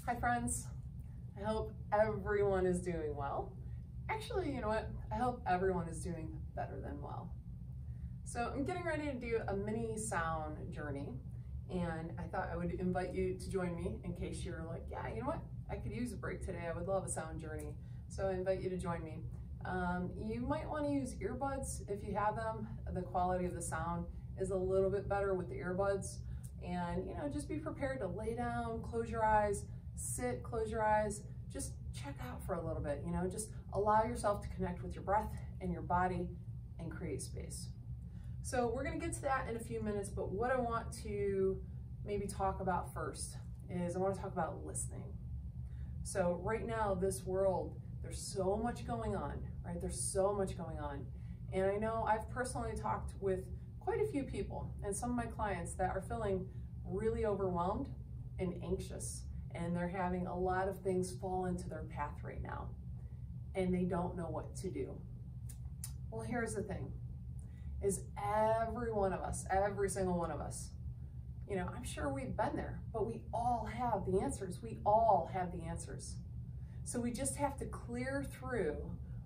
Hi friends, I hope everyone is doing well. Actually, you know what? I hope everyone is doing better than well. So I'm getting ready to do a mini sound journey, and I thought I would invite you to join me in case you're like, yeah, you know what? I could use a break today. I would love a sound journey. So I invite you to join me. You might want to use earbuds if you have them. The quality of the sound is a little bit better with the earbuds. And just be prepared to lay down, close your eyes, sit, close your eyes, just check out for a little bit, just allow yourself to connect with your breath and your body and create space. So we're gonna get to that in a few minutes, but what I want to maybe talk about first is I want to talk about listening. So right now, this world, there's so much going on, right? There's so much going on. And I know I've personally talked with quite a few people and some of my clients that are feeling really overwhelmed and anxious, and they're having a lot of things fall into their path right now, and they don't know what to do. Well, here's the thing, is every one of us, every single one of us, I'm sure we've been there, but we all have the answers. We all have the answers. So we just have to clear through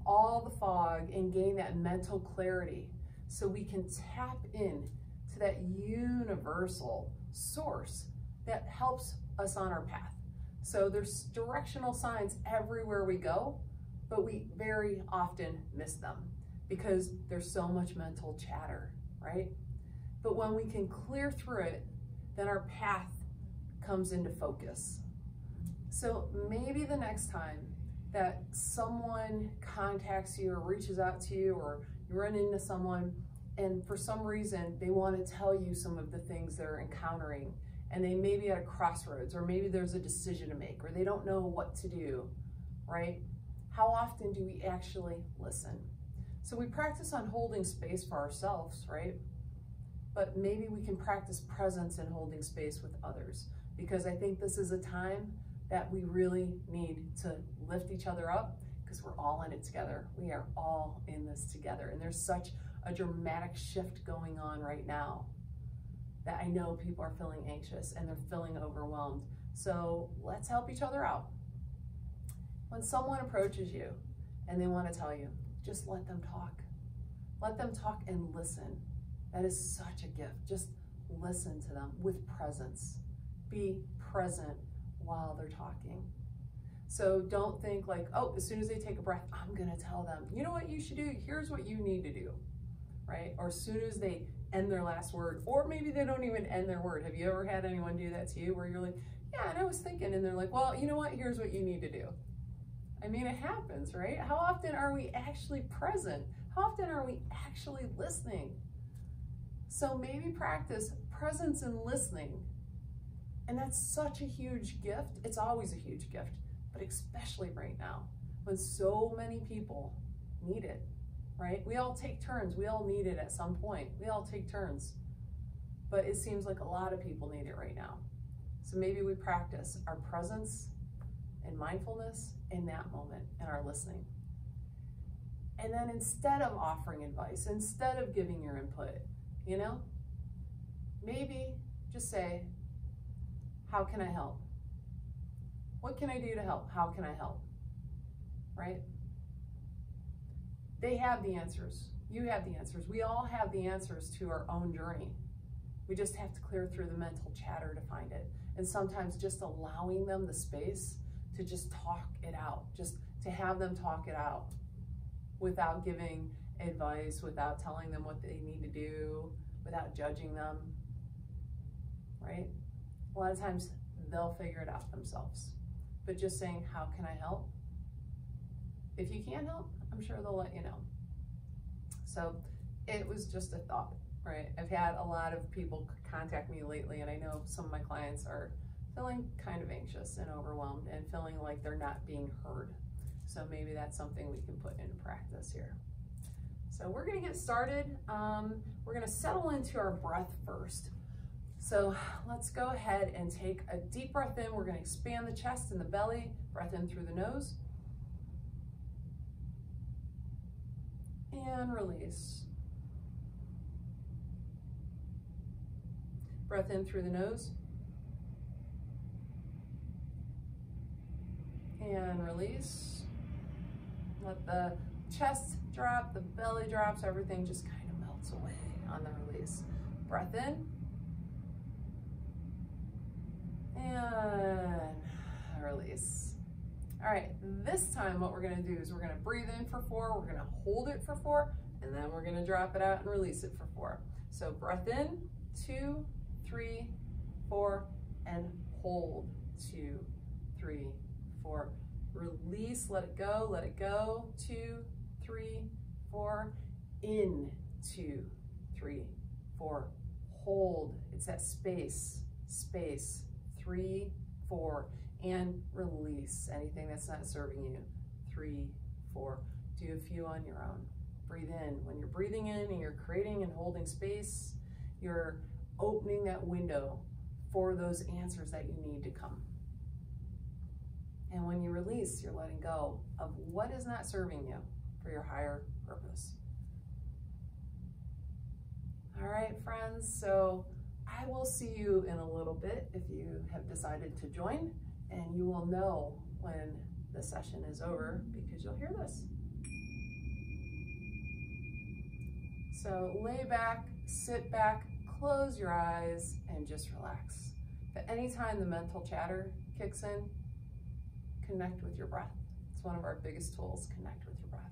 all the fog and gain that mental clarity so we can tap in to that universal source that helps us on our path. So there's directional signs everywhere we go, but we very often miss them because there's so much mental chatter, right? But when we can clear through it, then our path comes into focus. So maybe the next time that someone contacts you or reaches out to you, or you run into someone and for some reason they want to tell you some of the things they're encountering, and they may be at a crossroads, or maybe there's a decision to make, or they don't know what to do, right? How often do we actually listen? So we practice on holding space for ourselves, right? But maybe we can practice presence and holding space with others, because I think this is a time that we really need to lift each other up, because we're all in it together. We are all in this together. And there's such a dramatic shift going on right now that I know people are feeling anxious and they're feeling overwhelmed. So let's help each other out. When someone approaches you and they want to tell you, just let them talk. Let them talk and listen. That is such a gift. Just listen to them with presence. Be present while they're talking. So don't think like, oh, as soon as they take a breath, I'm gonna tell them, you know what you should do? Here's what you need to do, right? Or as soon as they end their last word, or maybe they don't even end their word. Have you ever had anyone do that to you where you're like, yeah, and I was thinking, and they're like, well, you know what? Here's what you need to do. I mean, it happens, right? How often are we actually present? How often are we actually listening? So maybe practice presence and listening. And that's such a huge gift. It's always a huge gift, but especially right now when so many people need it, right? We all take turns. We all need it at some point. We all take turns, but it seems like a lot of people need it right now. So maybe we practice our presence and mindfulness in that moment and our listening. And then instead of offering advice, instead of giving your input, maybe just say, how can I help? What can I do to help? How can I help? Right? They have the answers. You have the answers. We all have the answers to our own journey. We just have to clear through the mental chatter to find it. And sometimes just allowing them the space to just talk it out, just to have them talk it out without giving advice, without telling them what they need to do, without judging them, right? A lot of times they'll figure it out themselves. But just saying, how can I help? If you can't help, I'm sure they'll let you know. So it was just a thought, right? I've had a lot of people contact me lately, and I know some of my clients are feeling kind of anxious and overwhelmed and feeling like they're not being heard. So maybe that's something we can put into practice here. So we're gonna get started. We're gonna settle into our breath first. So let's go ahead and take a deep breath in. We're gonna expand the chest and the belly. Breath in through the nose. And release. Breath in through the nose. and release. Let the chest drop, the belly drops, everything just kind of melts away on the release. Breath in. And release. All right, this time what we're gonna do is we're gonna breathe in for 4, we're gonna hold it for 4, and then we're gonna drop it out and release it for 4. So breath in, 2, 3, 4, and hold, 2, 3, 4. Release, let it go, 2, 3, 4, in, 2, 3, 4. Hold, it's that space, 3, 4, and release anything that's not serving you, 3, 4. Do a few on your own. Breathe in. When you're breathing in and you're creating and holding space, you're opening that window for those answers that you need to come. And when you release, you're letting go of what is not serving you for your higher purpose. All right, friends, so I will see you in a little bit if you have decided to join, and you will know when the session is over because you'll hear this. So lay back, sit back, close your eyes, and just relax. But anytime the mental chatter kicks in, connect with your breath. It's one of our biggest tools, connect with your breath.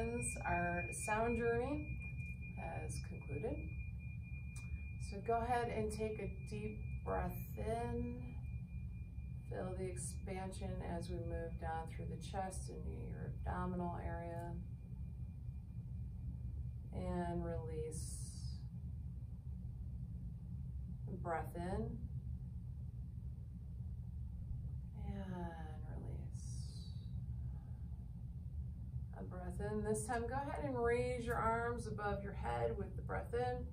friends, our sound journey has concluded. So go ahead and take a deep breath in. Feel the expansion as we move down through the chest into your abdominal area. And release. Breath in. And release. A breath in. This time, go ahead and raise your arms above your head with the breath in.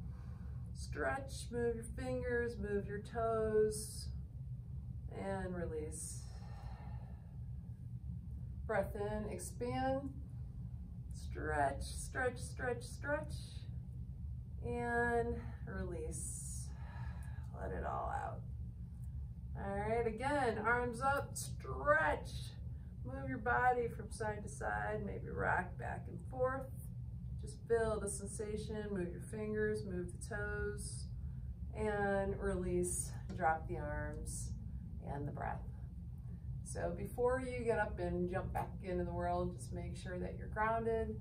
Stretch, move your fingers, move your toes, and release. Breath in, expand, stretch, stretch, stretch, stretch, and release. Let it all out. All right, again, arms up, stretch. Move your body from side to side, maybe rock back and forth. Just feel the sensation, move your fingers, move the toes, and release, drop the arms and the breath. So before you get up and jump back into the world, just make sure that you're grounded,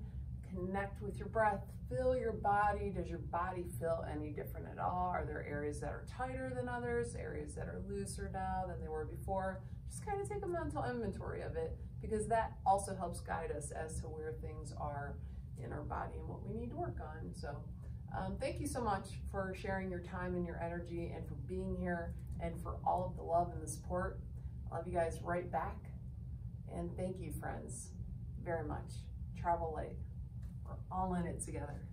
connect with your breath, feel your body. Does your body feel any different at all? Are there areas that are tighter than others, areas that are looser now than they were before? Just kind of take a mental inventory of it, because that also helps guide us as to where things are in our body and what we need to work on. So thank you so much for sharing your time and your energy, and for being here, and for all of the love and the support. I love you guys right back. And thank you, friends, very much. Travel light. We're all in it together.